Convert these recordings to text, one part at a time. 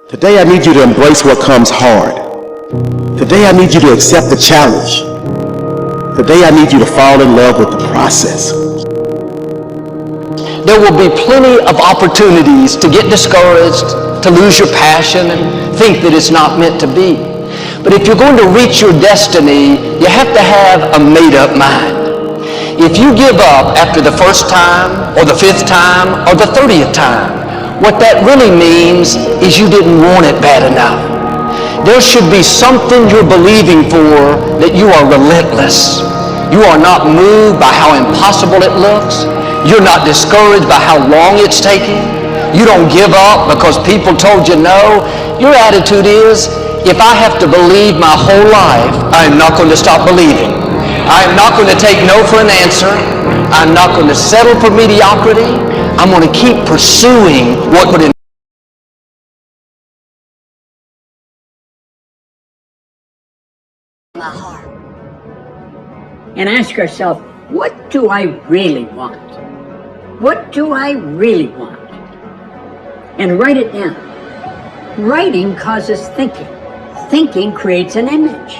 Today I need you to embrace what comes hard. Today I need you to accept the challenge. Today I need you to fall in love with the process. There will be plenty of opportunities to get discouraged, to lose your passion, and think that it's not meant to be. But if you're going to reach your destiny, you have to have a made-up mind. If you give up after the first time, or the 5th time, or the 30th time, what that really means is you didn't want it bad enough. There should be something you're believing for that you are relentless. You are not moved by how impossible it looks. You're not discouraged by how long it's taking. You don't give up because people told you no. Your attitude is, if I have to believe my whole life, I am not going to stop believing. I am not going to take no for an answer. I'm not going to settle for mediocrity. I'm going to keep pursuing what would my heart. And ask yourself, what do I really want? What do I really want? And write it down. Writing causes thinking. Thinking creates an image.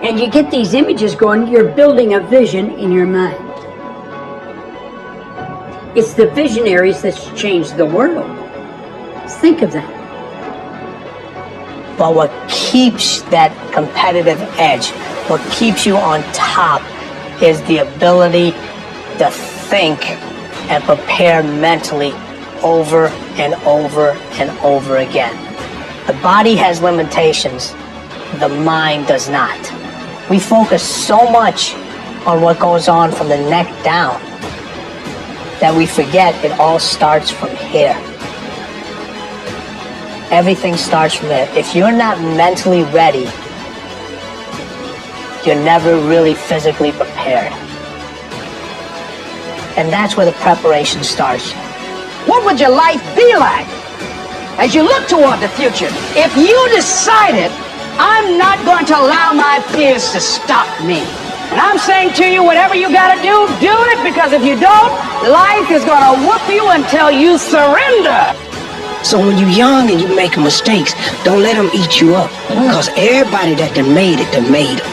And you get these images going, you're building a vision in your mind. It's the visionaries that's changed the world. Think of that. But what keeps that competitive edge, what keeps you on top, is the ability to think and prepare mentally over and over and over again. The body has limitations, the mind does not. We focus so much on what goes on from the neck down that we forget it all starts from here. Everything starts from there. If you're not mentally ready, you're never really physically prepared. And that's where the preparation starts. What would your life be like as you look toward the future if you decided, I'm not going to allow my fears to stop me? And I'm saying to you, whatever you got to do it, because if you don't, life is going to whoop you until you surrender. So when you're young and you're making mistakes, don't let them eat you up. Because everybody that done made it, done made it.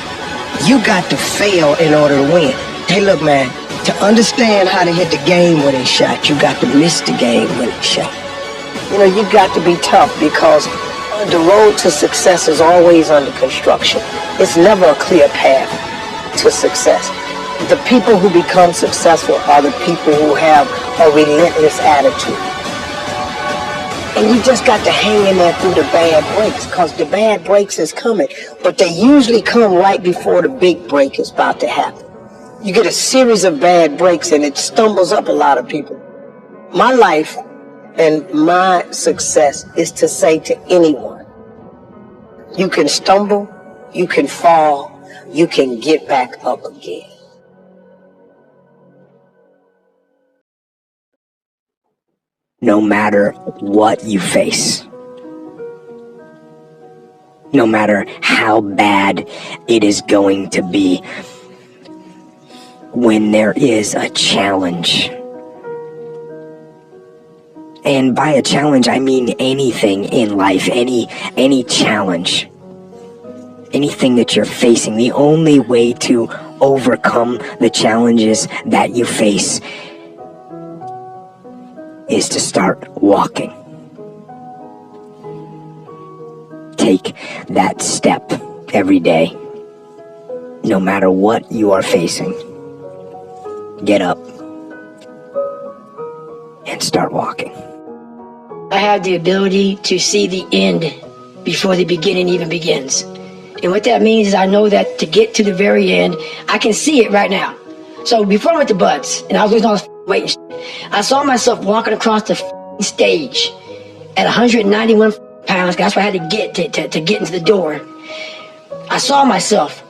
You got to fail in order to win. Hey, look, man, to understand how to hit the game when it's shot, you got to miss the game when it's shot. You know, you got to be tough because the road to success is always under construction. It's never a clear path to success. The people who become successful are the people who have a relentless attitude. And you just got to hang in there through the bad breaks, because the bad breaks is coming. But they usually come right before the big break is about to happen. You get a series of bad breaks and it stumbles up a lot of people. My life and my success is to say to anyone, you can stumble, you can fall, you can get back up again. No matter what you face, no matter how bad it is going to be, when there is a challenge, and by a challenge I mean anything in life, any challenge, anything that you're facing, the only way to overcome the challenges that you face is to start walking. Take that step every day, no matter what you are facing. Get up and start walking. I have the ability to see the end before the beginning even begins. And what that means is I know that to get to the very end, I can see it right now. So before I went to Bud's, and I was losing all this weight and shit, I saw myself walking across the stage at 191 pounds. That's where I had to get to get into the door. I saw myself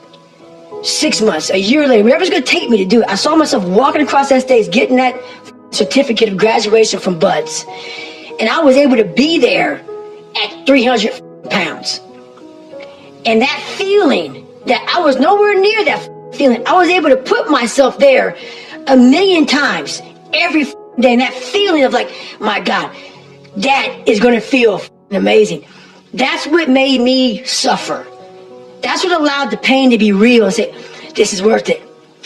6 months, a year later, whatever's going to take me to do it. I saw myself walking across that stage, getting that certificate of graduation from Bud's. And I was able to be there at 300 pounds. And that feeling, that I was nowhere near that feeling, I was able to put myself there 1,000,000 times every day. And that feeling of like, my God, that is going to feel amazing. That's what made me suffer. That's what allowed the pain to be real and say, this is worth it.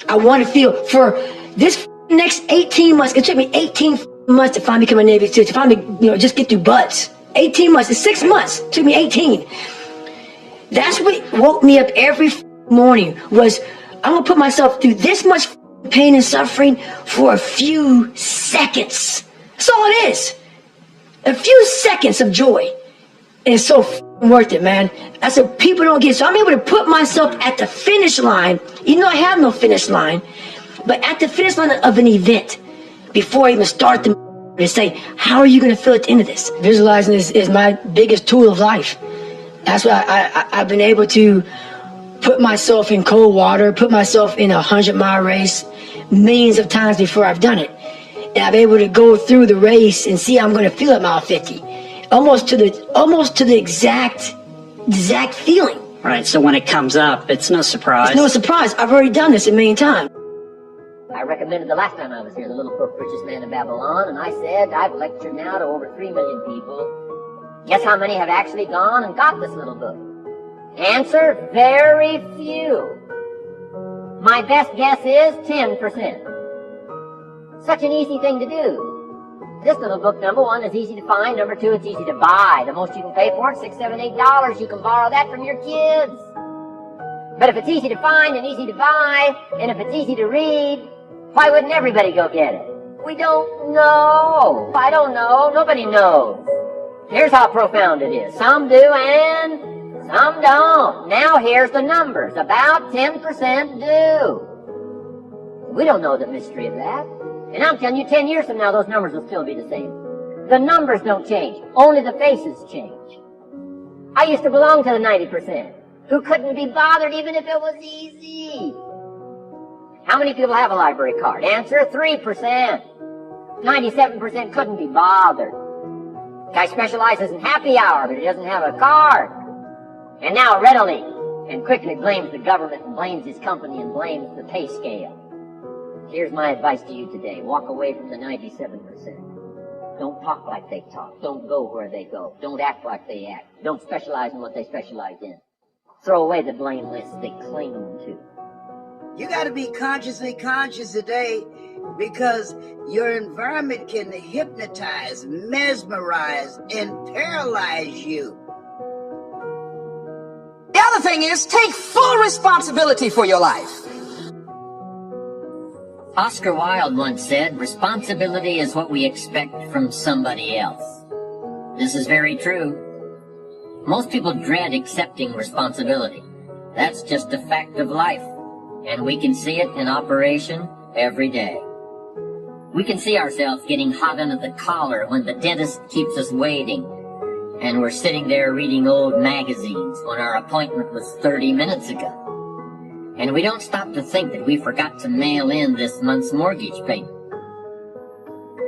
I want to feel for this next 18 months. It took me 18 months to finally become a Navy SEAL, to finally, just get through butts. 18 months. It's 6 months. It took me 18. That's what woke me up every morning was, I'm going to put myself through this much pain and suffering for a few seconds. That's all it is. A few seconds of joy. And it's so worth it, man. That's what people don't get. So I'm able to put myself at the finish line, even though I have no finish line, but at the finish line of an event before I even start the and say, how are you going to feel at the end of this? Visualizing is my biggest tool of life. That's why I've been able to put myself in cold water, put myself in a 100-mile race millions of times before I've done it. And I'm able to go through the race and see how I'm going to feel at mile 50. Almost to the exact feeling. Right, so when it comes up, it's no surprise. It's no surprise. I've already done this a million times. I recommended the last time I was here, The Little Book, Richest Man in Babylon, and I said I've lectured now to over 3 million people. Guess how many have actually gone and got this little book? Answer, very few. My best guess is 10%. Such an easy thing to do. This little book, number one, is easy to find. Number two, it's easy to buy. The most you can pay for it, $6, $7, $8. You can borrow that from your kids. But if it's easy to find and easy to buy, and if it's easy to read, why wouldn't everybody go get it? We don't know. I don't know. Nobody knows. Here's how profound it is. Some do and some don't. Now here's the numbers. About 10% do. We don't know the mystery of that. And I'm telling you, 10 years from now, those numbers will still be the same. The numbers don't change. Only the faces change. I used to belong to the 90%, who couldn't be bothered even if it was easy. How many people have a library card? Answer, 3%. 97% couldn't be bothered. Guy specializes in happy hour, but he doesn't have a card. And now readily and quickly blames the government and blames his company and blames the pay scale. Here's my advice to you today. Walk away from the 97%. Don't talk like they talk. Don't go where they go. Don't act like they act. Don't specialize in what they specialize in. Throw away the blame lists they cling to. You got to be consciously conscious today because your environment can hypnotize, mesmerize, and paralyze you. The other thing is, take full responsibility for your life. Oscar Wilde once said, responsibility is what we expect from somebody else. This is very true. Most people dread accepting responsibility. That's just a fact of life, and we can see it in operation every day. We can see ourselves getting hot under the collar when the dentist keeps us waiting, and we're sitting there reading old magazines when our appointment was 30 minutes ago. And we don't stop to think that we forgot to mail in this month's mortgage payment.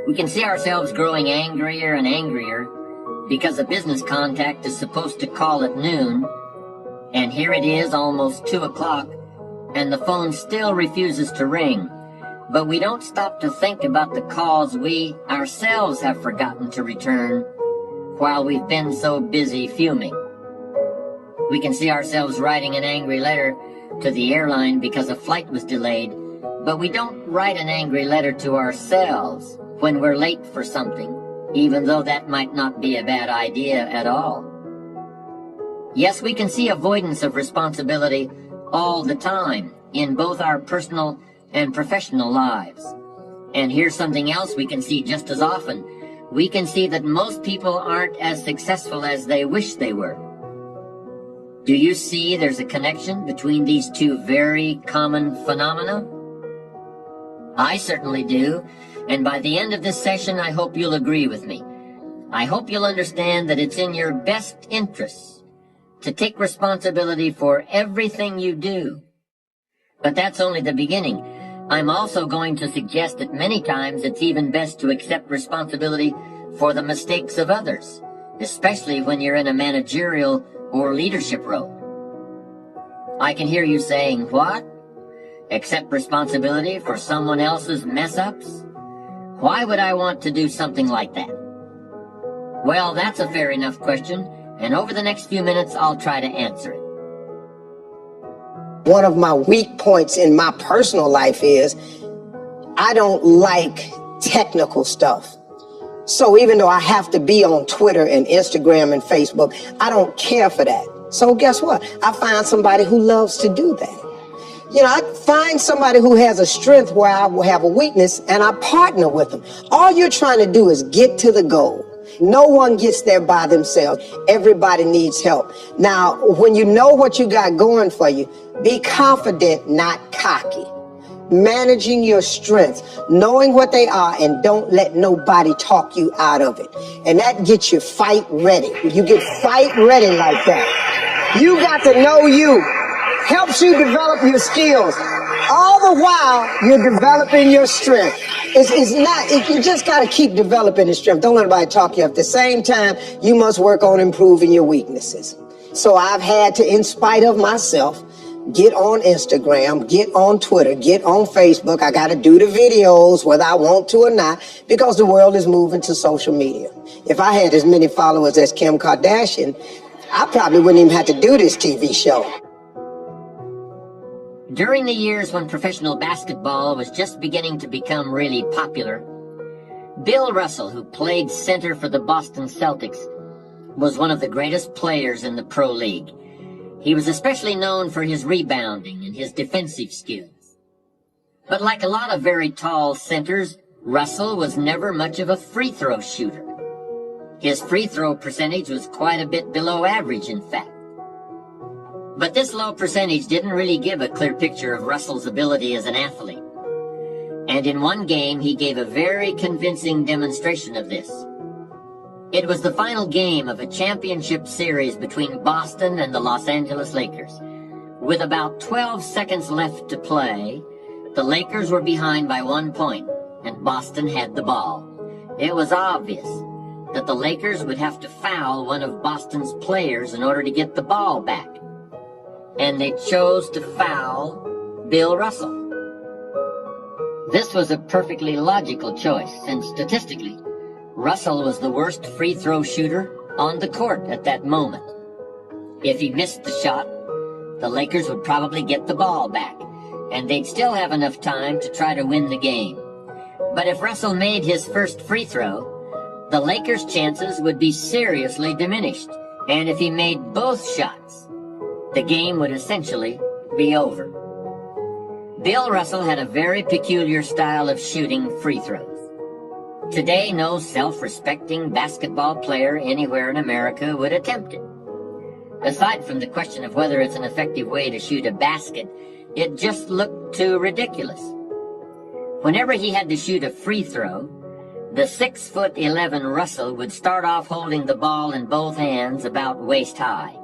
We can see ourselves growing angrier and angrier because a business contact is supposed to call at noon, and here it is almost 2 o'clock, and the phone still refuses to ring. But we don't stop to think about the calls we ourselves have forgotten to return while we've been so busy fuming. We can see ourselves writing an angry letter to the airline because a flight was delayed, but we don't write an angry letter to ourselves when we're late for something, even though that might not be a bad idea at all. Yes, we can see avoidance of responsibility all the time in both our personal and professional lives. And here's something else we can see just as often. We can see that most people aren't as successful as they wish they were. Do you see there's a connection between these two very common phenomena? I certainly do, and by the end of this session, I hope you'll agree with me. I hope you'll understand that it's in your best interests to take responsibility for everything you do. But that's only the beginning. I'm also going to suggest that many times it's even best to accept responsibility for the mistakes of others, especially when you're in a managerial or leadership role. I can hear you saying, what? Accept responsibility for someone else's mess-ups? Why would I want to do something like that? Well, that's a fair enough question, And over the next few minutes, I'll try to answer it. One of my weak points in my personal life is I don't like technical stuff. So even though I have to be on Twitter and Instagram and Facebook, I don't care for that. So guess what? I find somebody who loves to do that. You know, I find somebody who has a strength where I will have a weakness, and I partner with them. All you're trying to do is get to the goal. No one gets there by themselves. Everybody needs help. Now, when you know what you got going for you, be confident, not cocky. Managing your strengths, knowing what they are, and don't let nobody talk you out of it. And that gets you fight ready. You get fight ready like that. You got to know you. Helps you develop your skills. All the while, you're developing your strength. You just got to keep developing the strength. Don't let anybody talk you. At the same time, you must work on improving your weaknesses. So I've had to, in spite of myself, get on Instagram, get on Twitter, get on Facebook. I got to do the videos whether I want to or not, because the world is moving to social media. If I had as many followers as Kim Kardashian, I probably wouldn't even have to do this TV show. During the years when professional basketball was just beginning to become really popular, Bill Russell, who played center for the Boston Celtics, was one of the greatest players in the pro league. He was especially known for his rebounding and his defensive skills. But like a lot of very tall centers, Russell was never much of a free throw shooter. His free throw percentage was quite a bit below average, in fact. But this low percentage didn't really give a clear picture of Russell's ability as an athlete. And in one game, he gave a very convincing demonstration of this. It was the final game of a championship series between Boston and the Los Angeles Lakers. With about 12 seconds left to play, the Lakers were behind by 1 point, and Boston had the ball. It was obvious that the Lakers would have to foul one of Boston's players in order to get the ball back. And they chose to foul Bill Russell. This was a perfectly logical choice, and statistically, Russell was the worst free throw shooter on the court at that moment. If he missed the shot, the Lakers would probably get the ball back, and they'd still have enough time to try to win the game. But if Russell made his first free throw, the Lakers' chances would be seriously diminished, and if he made both shots, the game would essentially be over. Bill Russell had a very peculiar style of shooting free throws. Today, no self-respecting basketball player anywhere in America would attempt it. Aside from the question of whether it's an effective way to shoot a basket, it just looked too ridiculous. Whenever he had to shoot a free throw, the 6'11" Russell would start off holding the ball in both hands about waist high.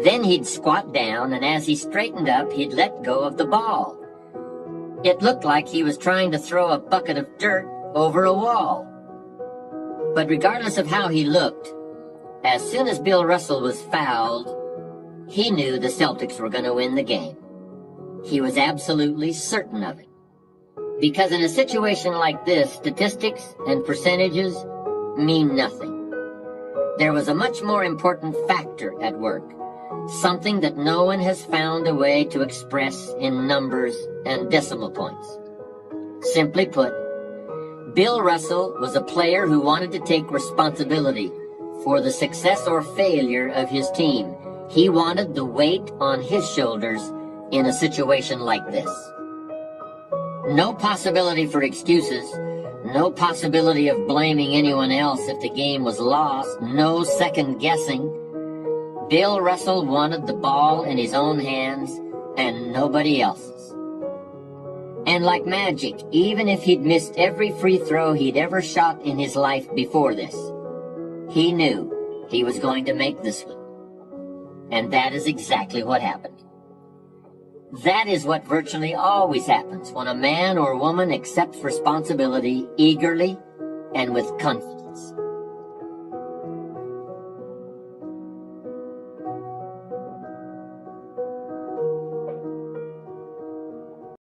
Then he'd squat down, and as he straightened up, he'd let go of the ball. It looked like he was trying to throw a bucket of dirt over a wall. But regardless of how he looked, as soon as Bill Russell was fouled, he knew the Celtics were going to win the game. He was absolutely certain of it. Because in a situation like this, statistics and percentages mean nothing. There was a much more important factor at work. Something that no one has found a way to express in numbers and decimal points. Simply put, Bill Russell was a player who wanted to take responsibility for the success or failure of his team. He wanted the weight on his shoulders in a situation like this. No possibility for excuses, no possibility of blaming anyone else if the game was lost, no second guessing. Bill Russell wanted the ball in his own hands and nobody else's. And like magic, even if he'd missed every free throw he'd ever shot in his life before this, he knew he was going to make this one. And that is exactly what happened. That is what virtually always happens when a man or woman accepts responsibility eagerly and with confidence.